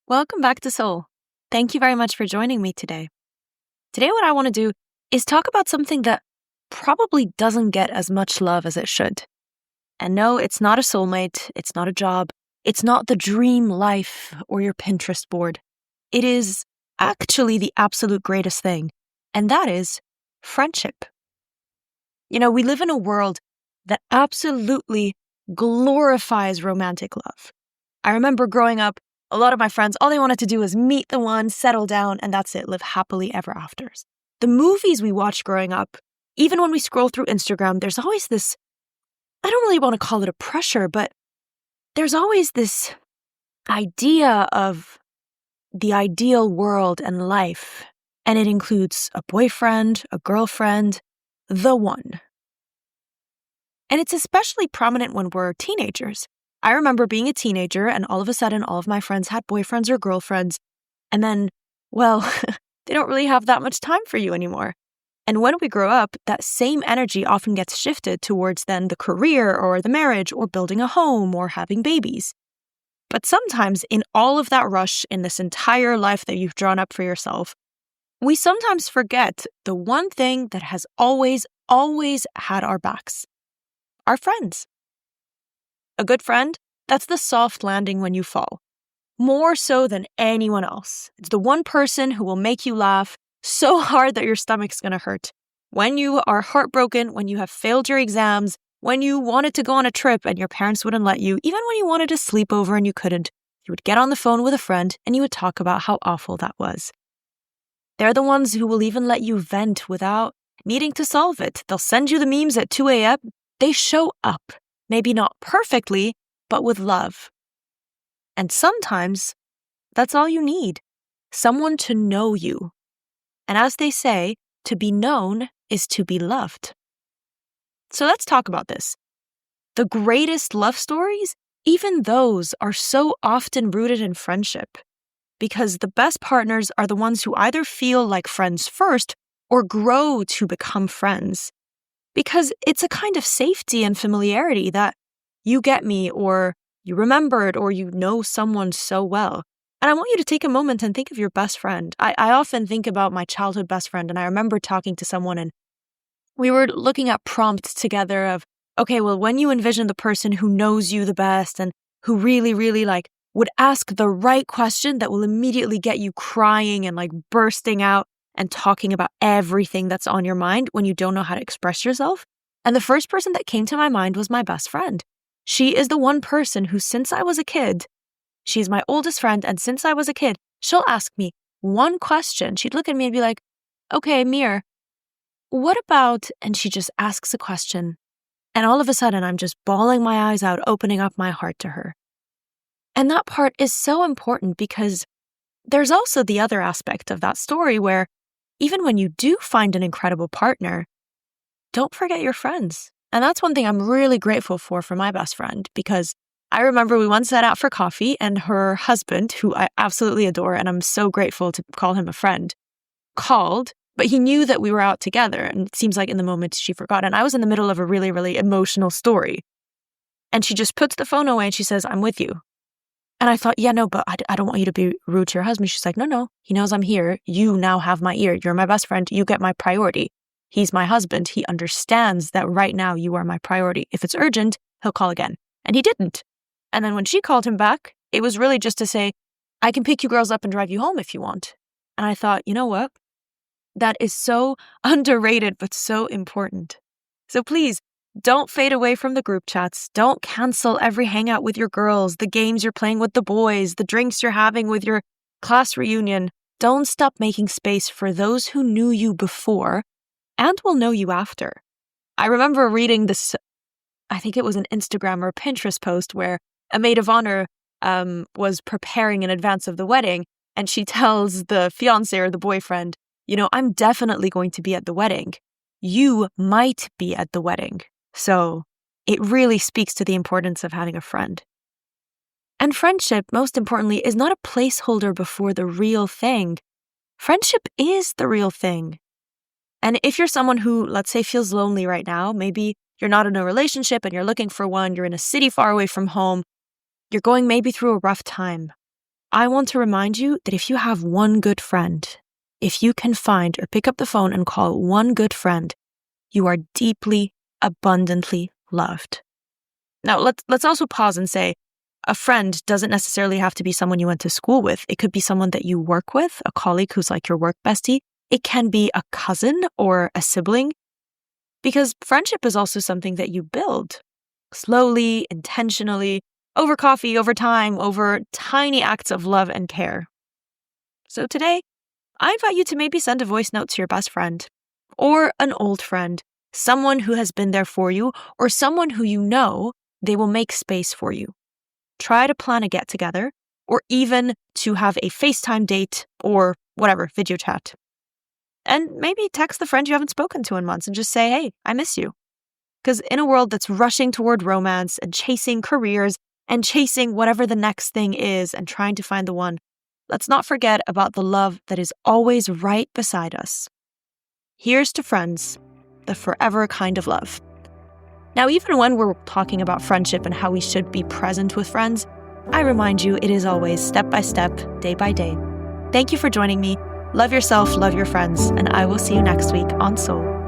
Welcome back to Soul. Thank you very much for joining me today. Today, what I want to do is talk about something that probably doesn't get as much love as it should. And no, it's not a soulmate, it's not a job, it's not the dream life or your Pinterest board. It is actually the absolute greatest thing, and that is friendship. We live in a world that absolutely glorifies romantic love. I remember growing up, a lot of my friends, all they wanted to do was meet the one, settle down, and that's it, live happily ever afters. The movies we watched growing up, even when we scroll through Instagram, there's always this, I don't really want to call it a pressure, but there's always this idea of the ideal world and life. And it includes a boyfriend, a girlfriend, the one. And it's especially prominent when we're teenagers. I remember being a teenager and all of a sudden all of my friends had boyfriends or girlfriends. And then, well, they don't really have that much time for you anymore. And when we grow up, that same energy often gets shifted towards then the career or the marriage or building a home or having babies. But sometimes in all of that rush in this entire life that you've drawn up for yourself, we sometimes forget the one thing that has always had our backs. Our friends. A good friend, that's the soft landing when you fall. More so than anyone else. It's the one person who will make you laugh so hard that your stomach's going to hurt. When you are heartbroken, when you have failed your exams, when you wanted to go on a trip and your parents wouldn't let you, even when you wanted a sleepover and you couldn't, you would get on the phone with a friend and you would talk about how awful that was. They're the ones who will even let you vent without needing to solve it. They'll send you the memes at 2 a.m. They show up. Maybe not perfectly, but with love. And sometimes that's all you need. Someone to know you. And as they say, to be known is to be loved. So let's talk about this. The greatest love stories, even those are so often rooted in friendship. Because the best partners are the ones who either feel like friends first or grow to become friends. Because it's a kind of safety and familiarity that you get me or you remembered or you know someone so well. And I want you to take a moment and think of your best friend. I often think about my childhood best friend, and I remember talking to someone and we were looking at prompts together of, okay, well, when you envision the person who knows you the best and who really, really would ask the right question that will immediately get you crying and bursting out and talking about everything that's on your mind when you don't know how to express yourself. And the first person that came to my mind was my best friend. She is the one person who, since I was a kid, she's my oldest friend, and since I was a kid, she'll ask me one question. She'd look at me and be like, okay, Mir, what about, and she just asks a question. And all of a sudden, I'm just bawling my eyes out, opening up my heart to her. And that part is so important because there's also the other aspect of that story where even when you do find an incredible partner, don't forget your friends. And that's one thing I'm really grateful for my best friend, because I remember we once sat out for coffee and her husband, who I absolutely adore, and I'm so grateful to call him a friend, called, but he knew that we were out together. And it seems like in the moment she forgot. And I was in the middle of a really, really emotional story. And she just puts the phone away and she says, I'm with you. And I thought, yeah, no, but I don't want you to be rude to your husband. She's like, no, he knows I'm here. You now have my ear. You're my best friend. You get my priority. He's my husband. He understands that right now you are my priority. If it's urgent, he'll call again. And he didn't. And then when she called him back, it was really just to say, I can pick you girls up and drive you home if you want. And I thought, you know what? That is so underrated, but so important. So please, don't fade away from the group chats. Don't cancel every hangout with your girls, the games you're playing with the boys, the drinks you're having with your class reunion. Don't stop making space for those who knew you before and will know you after. I remember reading this, I think it was an Instagram or a Pinterest post where a maid of honor was preparing in advance of the wedding, and she tells the fiancé or the boyfriend, I'm definitely going to be at the wedding. You might be at the wedding. So it really speaks to the importance of having a friend. And friendship, most importantly, is not a placeholder before the real thing. Friendship is the real thing. And if you're someone who, let's say, feels lonely right now, maybe you're not in a relationship and you're looking for one, you're in a city far away from home, you're going maybe through a rough time. I want to remind you that if you have one good friend, if you can find or pick up the phone and call one good friend, you are deeply, abundantly loved. Now, let's also pause and say, a friend doesn't necessarily have to be someone you went to school with. It could be someone that you work with, a colleague who's like your work bestie. It can be a cousin or a sibling, because friendship is also something that you build slowly, intentionally, over coffee, over time, over tiny acts of love and care. So today, I invite you to maybe send a voice note to your best friend or an old friend, someone who has been there for you, or someone who you know they will make space for you. Try to plan a get-together, or even to have a FaceTime date or whatever, video chat. And maybe text the friend you haven't spoken to in months and just say, hey, I miss you. Because in a world that's rushing toward romance and chasing careers and chasing whatever the next thing is and trying to find the one, let's not forget about the love that is always right beside us. Here's to friends, the forever kind of love. Now, even when we're talking about friendship and how we should be present with friends, I remind you it is always step by step, day by day. Thank you for joining me. Love yourself, love your friends, and I will see you next week on Soul.